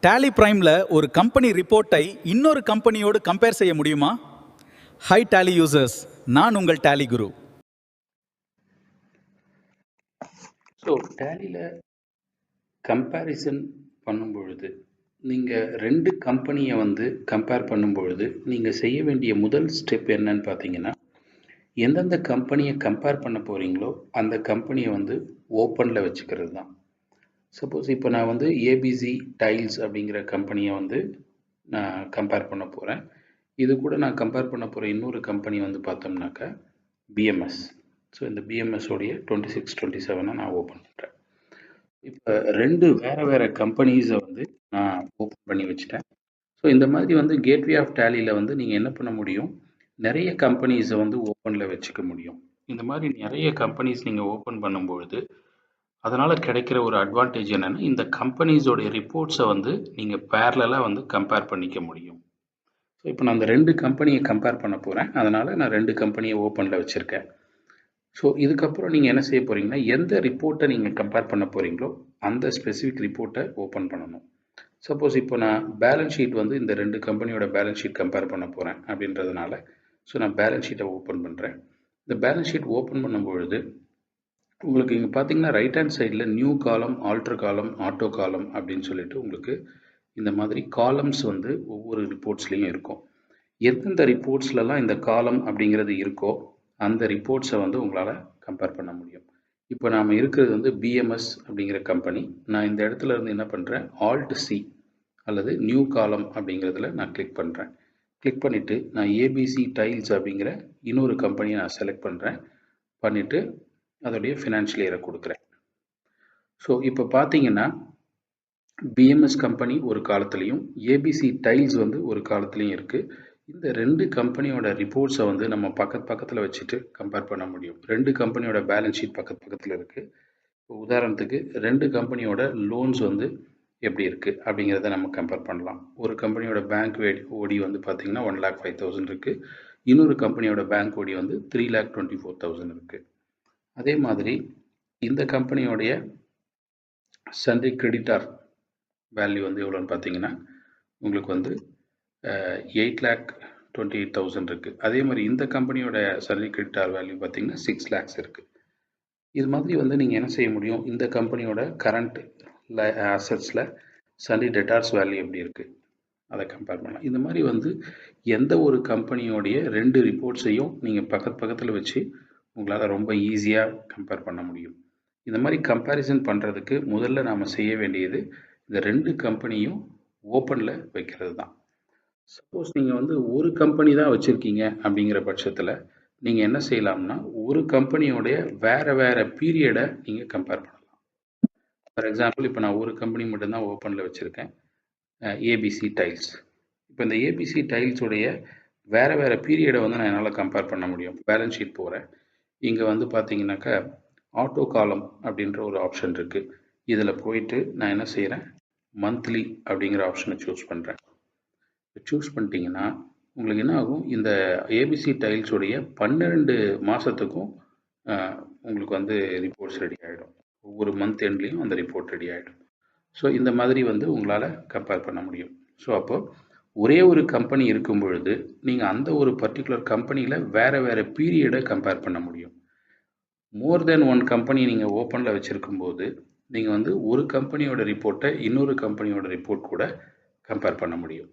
Tally பிரைமில் ஒரு company ரிப்போர்ட்டை இன்னொரு கம்பெனியோடு கம்பேர் செய்ய முடியுமா? ஹை டேலி யூசர்ஸ், நான் உங்கள் டேலி குரு. ஸோ டேலியில் கம்பேரிசன் பண்ணும்பொழுது நீங்கள் ரெண்டு கம்பெனியை கம்பேர் பண்ணும்பொழுது நீங்கள் செய்ய வேண்டிய முதல் ஸ்டெப் என்னன்னு பார்த்தீங்கன்னா, எந்தெந்த கம்பெனியை கம்பேர் பண்ண போகிறீங்களோ அந்த கம்பெனியை ஓப்பனில் வச்சுக்கிறது தான். சப்போஸ் இப்போ நான் ஏபிசி டைல்ஸ் அப்படிங்கிற கம்பெனியை நான் கம்பேர் பண்ண போகிறேன். இது கூட நான் கம்பேர் பண்ண போகிற இன்னொரு கம்பெனி பார்த்தோம்னாக்கா பிஎம்எஸ். ஸோ இந்த பிஎம்எஸோடைய 2627 நான் ஓப்பன் பண்ணுறேன். இப்போ ரெண்டு வேறு கம்பெனிஸை நான் ஓப்பன் பண்ணி வச்சுட்டேன். ஸோ இந்த மாதிரி கேட்வே ஆஃப் டேலியில் நீங்கள் என்ன பண்ண முடியும், நிறைய கம்பெனிஸை ஓப்பனில் வச்சுக்க முடியும். இந்த மாதிரி நிறைய கம்பெனிஸ் நீங்கள் ஓப்பன் பண்ணும்பொழுது அதனால் கிடைக்கிற ஒரு அட்வான்டேஜ் என்னென்னா, இந்த கம்பெனிஸோடைய ரிப்போர்ட்ஸை நீங்கள் பேரலாக கம்பேர் பண்ணிக்க முடியும். ஸோ இப்போ நான் அந்த ரெண்டு கம்பெனியை கம்பேர் பண்ண போகிறேன். அதனால் நான் ரெண்டு கம்பெனியை ஓப்பனில் வச்சுருக்கேன். ஸோ இதுக்கப்புறம் நீங்கள் என்ன செய்ய போகிறீங்கன்னா, எந்த ரிப்போர்ட்டை நீங்கள் கம்பேர் பண்ண போகிறீங்களோ அந்த ஸ்பெசிஃபிக் ரிப்போர்ட்டை ஓப்பன் பண்ணணும். சப்போஸ் இப்போ நான் பேலன்ஸ் ஷீட் இந்த ரெண்டு கம்பெனியோட பேலன்ஸ் ஷீட் கம்பேர் பண்ண போகிறேன் அப்படின்றதுனால ஸோ நான் பேலன்ஸ் ஷீட்டை ஓப்பன் பண்ணுறேன். இந்த பேலன்ஸ் ஷீட் ஓப்பன் பண்ணும்பொழுது உங்களுக்கு இங்கே பார்த்தீங்கன்னா ரைட் ஹேண்ட் சைடில் நியூ காலம், ஆல்டர் காலம், ஆட்டோ காலம் அப்படின்னு சொல்லிட்டு உங்களுக்கு இந்த மாதிரி காலம்ஸ் ஒவ்வொரு ரிப்போர்ட்ஸ்லேயும் இருக்கும். எந்தெந்த ரிப்போர்ட்ஸ்லலாம் இந்த காலம் அப்படிங்கிறது இருக்கோ அந்த ரிப்போர்ட்ஸை உங்களால் கம்பேர் பண்ண முடியும். இப்போ நாம் இருக்கிறது பிஎம்எஸ் அப்படிங்கிற கம்பெனி. நான் இந்த இடத்துல இருந்து என்ன பண்ணுறேன், ஆல்ட் சி அல்லது நியூ காலம் அப்படிங்கிறதுல நான் கிளிக் பண்ணுறேன். கிளிக் பண்ணிவிட்டு நான் ஏபிசி டைல்ஸ் அப்படிங்கிற இன்னொரு கம்பெனியை நான் செலக்ட் பண்ணுறேன். பண்ணிவிட்டு அதோடைய ஃபினான்ஷியல் இயரை கொடுக்குறேன். ஸோ இப்போ பார்த்தீங்கன்னா பிஎம்எஸ் கம்பெனி ஒரு காலத்துலேயும் ஏபிசி டைல்ஸ் ஒரு காலத்துலேயும் இருக்குது. இந்த ரெண்டு கம்பெனியோட ரிப்போர்ட்ஸை நம்ம பக்கத்தில் வச்சுட்டு கம்பேர் பண்ண முடியும். ரெண்டு கம்பெனியோட பேலன்ஸ் ஷீட் பக்கத்தில் இருக்குது. இப்போ உதாரணத்துக்கு ரெண்டு கம்பெனியோட லோன்ஸ் எப்படி இருக்குது அப்படிங்கிறத நம்ம கம்பேர் பண்ணலாம். ஒரு கம்பெனியோட பேங்க் ஓடி பார்த்தீங்கன்னா 1,05,000 இருக்குது. இன்னொரு கம்பெனியோட பேங்க் ஓடி 3,24,000 இருக்குது. அதே மாதிரி இந்த கம்பெனியோடைய சண்டே கிரெடிட்டார் வேல்யூ எவ்வளோன்னு பார்த்தீங்கன்னா உங்களுக்கு 8,28,000 இருக்குது. அதே மாதிரி இந்த கம்பெனியோட சண்டே கிரெடிட்டார் வேல்யூ பார்த்தீங்கன்னா 6 lakhs இருக்குது. இது மாதிரி நீங்கள் என்ன செய்ய முடியும், இந்த கம்பெனியோட கரண்ட் அசட்ஸில் சண்டே டெட்டார்ஸ் வேல்யூ எப்படி இருக்குது அதை கம்பேர் பண்ணலாம். இந்த மாதிரி எந்த ஒரு கம்பெனியோடைய ரெண்டு ரிப்போர்ட்ஸையும் நீங்கள் பக்கத்தில் வச்சு உங்களால் ரொம்ப ஈஸியாக கம்பேர் பண்ண முடியும். இந்த மாதிரி கம்பேரிசன் பண்ணுறதுக்கு முதல்ல நாம் செய்ய வேண்டியது இந்த ரெண்டு கம்பெனியும் ஓப்பனில் வைக்கிறது தான். சப்போஸ் நீங்கள் ஒரு கம்பெனி தான் வச்சுருக்கீங்க அப்படிங்கிற பட்சத்தில் நீங்கள் என்ன செய்யலாம்னா, ஒரு கம்பெனியோடைய வேறு பீரியடை நீங்கள் கம்பேர் பண்ணலாம். ஃபார் எக்ஸாம்பிள் இப்போ நான் ஒரு கம்பெனி மட்டும்தான் ஓப்பனில் வச்சுருக்கேன், ஏபிசி டைல்ஸ். இப்போ இந்த ஏபிசி டைல்ஸுடைய வேறு பீரியடை நான் என்னால் கம்பேர் பண்ண முடியும். பேலன்ஸ் ஷீட் போகிறேன். இங்கே பார்த்தீங்கன்னாக்கா ஆட்டோ காலம் அப்படின்ற ஒரு ஆப்ஷன் இருக்குது. இதில் போயிட்டு நான் என்ன செய்கிறேன், மந்த்லி அப்படிங்கிற ஆப்ஷனை சூஸ் பண்ணுறேன். சூஸ் பண்ணிட்டீங்கன்னா உங்களுக்கு என்ன ஆகும், இந்த ஏபிசி டைல்ஸுடைய 12 மாதத்துக்கும் உங்களுக்கு ரிப்போர்ட்ஸ் ரெடி ஆகிடும். ஒவ்வொரு மந்த் எண்ட்லேயும் அந்த ரிப்போர்ட் ரெடி ஆகிடும். ஸோ இந்த மாதிரி உங்களால் கம்பேர் பண்ண முடியும். ஸோ அப்போ ஒரே ஒரு கம்பெனி இருக்கும் பொழுது நீங்கள் அந்த ஒரு பர்டிகுலர் கம்பெனியில் வேறு பீரியடை கம்பேர் பண்ண முடியும். மோர் தென் ஒன் கம்பெனி நீங்கள் ஓப்பனில் வச்சுருக்கும் போது நீங்கள் ஒரு கம்பெனியோட ரிப்போர்ட்டை இன்னொரு கம்பெனியோட ரிப்போர்ட் கூட கம்பேர் பண்ண முடியும்.